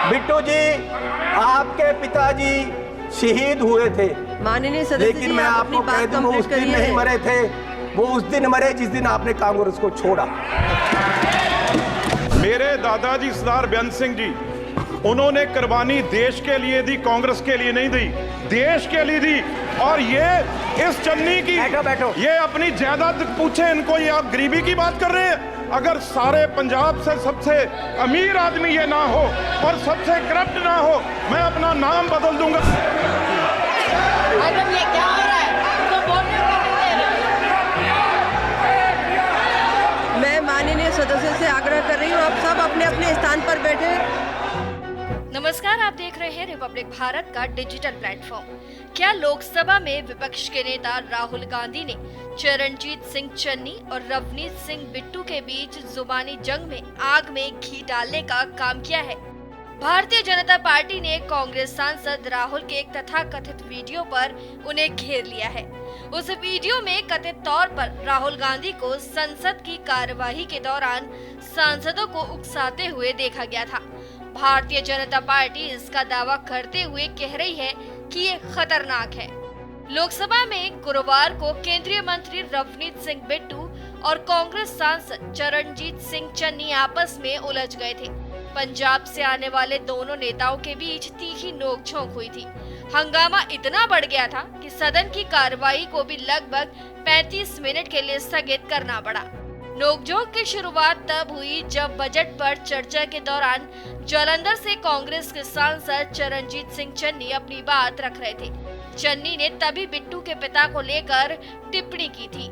बिट्टू जी, आपके पिताजी शहीद हुए थे, माननीय सदस्य लेकिन मैं आपको कह दूं वो उस दिन नहीं मरे थे। वो उस दिन मरे जिस दिन आपने कांग्रेस को छोड़ा। मेरे दादाजी सरदार बेअंत सिंह जी, उन्होंने कुर्बानी देश के लिए दी, कांग्रेस के लिए नहीं दी, देश के लिए दी। और ये इस चन्नी की बैठो। ये अपनी जायदाद पूछे इनको, ये आप गरीबी की बात कर रहे हैं। अगर सारे पंजाब से सबसे अमीर आदमी ये ना हो और सबसे करप्ट ना हो, मैं अपना नाम बदल दूंगा। मैडम, ये क्या हो रहा है? तो बोलने को नहीं दे रहे। मैं माननीय सदस्य से आग्रह कर रही हूँ, आप सब अपने अपने स्थान पर बैठे। नमस्कार, आप देख रहे हैं रिपब्लिक भारत का डिजिटल प्लेटफॉर्म। क्या लोकसभा में विपक्ष के नेता राहुल गांधी ने चरणजीत सिंह चन्नी और रवनीत सिंह बिट्टू के बीच जुबानी जंग में आग में घी डालने का काम किया है? भारतीय जनता पार्टी ने कांग्रेस सांसद राहुल के एक तथाकथित वीडियो पर उन्हें घेर लिया है। उस वीडियो में कथित तौर पर राहुल गांधी को संसद की कार्यवाही के दौरान सांसदों को उकसाते हुए देखा गया था। भारतीय जनता पार्टी इसका दावा करते हुए कह रही है कि ये खतरनाक है। लोकसभा में गुरुवार को केंद्रीय मंत्री रवनीत सिंह बिट्टू और कांग्रेस सांसद चरणजीत सिंह चन्नी आपस में उलझ गए थे। पंजाब से आने वाले दोनों नेताओं के बीच तीखी नोकझोंक हुई थी। हंगामा इतना बढ़ गया था कि सदन की कार्रवाई को भी लगभग 35 मिनट के लिए स्थगित करना पड़ा। नोकझोंक की शुरुआत तब हुई जब बजट पर चर्चा के दौरान जालंधर से कांग्रेस के सांसद चरणजीत सिंह चन्नी अपनी बात रख रहे थे। चन्नी ने तभी बिट्टू के पिता को लेकर टिप्पणी की थी।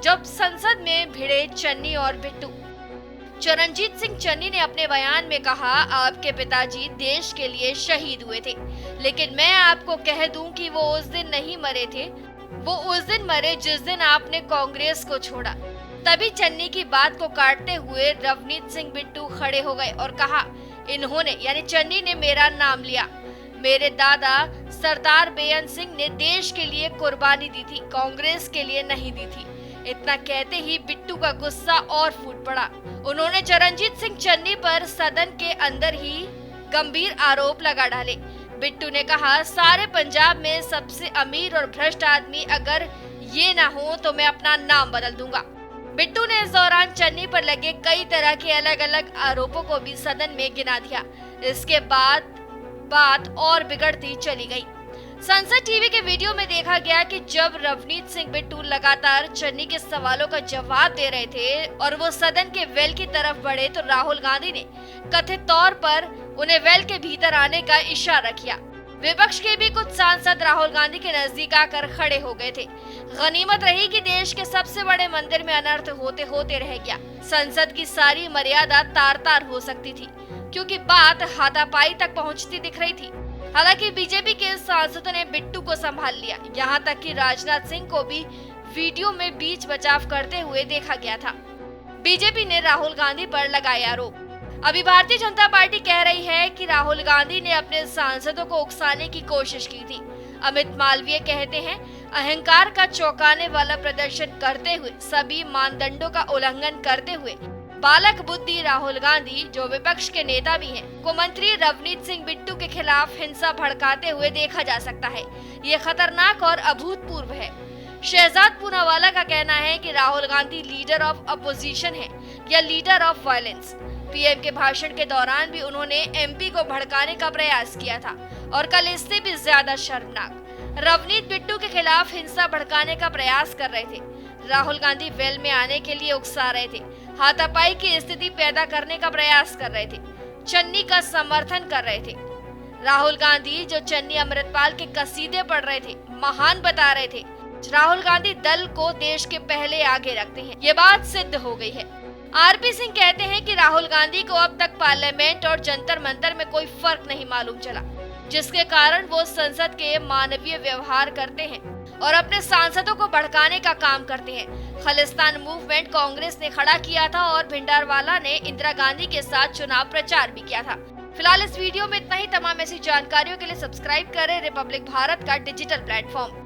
जब संसद में भिड़े चन्नी और बिट्टू, चरणजीत सिंह चन्नी ने अपने बयान में कहा, आपके पिताजी देश के लिए शहीद हुए थे, लेकिन मैं आपको कह दूं कि वो उस दिन नहीं मरे थे। वो उस दिन मरे जिस दिन आपने कांग्रेस को छोड़ा। तभी चन्नी की बात को काटते हुए रवनीत सिंह बिट्टू खड़े हो गए और कहा, इन्होंने यानी चन्नी ने मेरा नाम लिया। मेरे दादा सरदार बेअंत सिंह ने देश के लिए कुर्बानी दी थी, कांग्रेस के लिए नहीं दी थी। इतना कहते ही बिट्टू का गुस्सा और फूट पड़ा। उन्होंने चरणजीत सिंह चन्नी पर सदन के अंदर ही गंभीर आरोप लगा डाले। बिट्टू ने कहा, सारे पंजाब में सबसे अमीर और भ्रष्ट आदमी अगर ये ना हो तो मैं अपना नाम बदल दूंगा। बिट्टू ने इस दौरान चन्नी पर लगे कई तरह के अलग अलग आरोपों को भी सदन में गिना दिया। इसके बाद बात और बिगड़ती चली गई। संसद टीवी के वीडियो में देखा गया कि जब रवनीत सिंह बिट्टू लगातार चन्नी के सवालों का जवाब दे रहे थे और वो सदन के वेल की तरफ बढ़े तो राहुल गांधी ने कथित तौर पर उन्हें वेल के भीतर आने का इशारा किया। विपक्ष के भी कुछ सांसद राहुल गांधी के नजदीक आकर खड़े हो गए थे। गनीमत रही कि देश के सबसे बड़े मंदिर में अनर्थ होते होते रह गया। संसद की सारी मर्यादा तार तार हो सकती थी, क्योंकि बात हाथापाई तक पहुंचती दिख रही थी। हालांकि बीजेपी के सांसदों ने बिट्टू को संभाल लिया। यहाँ तक कि राजनाथ सिंह को भी वीडियो में बीच बचाव करते हुए देखा गया था। बीजेपी ने राहुल गांधी पर लगाए आरोप। अभी भारतीय जनता पार्टी कह रही है कि राहुल गांधी ने अपने सांसदों को उकसाने की कोशिश की थी। अमित मालवीय कहते हैं, अहंकार का चौंकाने वाला प्रदर्शन करते हुए, सभी मानदंडों का उल्लंघन करते हुए बालक बुद्धि राहुल गांधी, जो विपक्ष के नेता भी हैं, को मंत्री रवनीत सिंह बिट्टू के खिलाफ हिंसा भड़काते हुए देखा जा सकता है। ये खतरनाक और अभूतपूर्व है। शहजाद पूनावाला का कहना है कि Rahul Gandhi leader of opposition है या लीडर ऑफ वायलेंस। पीएम के भाषण के दौरान भी उन्होंने एमपी को भड़काने का प्रयास किया था और कल इससे भी ज्यादा शर्मनाक, रवनीत बिट्टू के खिलाफ हिंसा भड़काने का प्रयास कर रहे थे। राहुल गांधी वेल में आने के लिए उकसा रहे थे, हाथापाई की स्थिति पैदा करने का प्रयास कर रहे थे, चन्नी का समर्थन कर रहे थे। राहुल गांधी जो चन्नी अमृतपाल के कसीदे पढ़ रहे थे, महान बता रहे थे। राहुल गांधी दल को देश के पहले आगे रखते हैं, ये बात सिद्ध हो गई है। आरपी सिंह कहते हैं कि राहुल गांधी को अब तक पार्लियामेंट और जंतर मंतर में कोई फर्क नहीं मालूम चला, जिसके कारण वो संसद के मानवीय व्यवहार करते हैं और अपने सांसदों को भड़काने का काम करते हैं। खालिस्तान मूवमेंट कांग्रेस ने खड़ा किया था और भिंडरवाला ने इंदिरा गांधी के साथ चुनाव प्रचार भी किया था। फिलहाल इस वीडियो में इतना ही। तमाम ऐसी जानकारियों के लिए सब्सक्राइब करें रिपब्लिक भारत का डिजिटल प्लेटफॉर्म।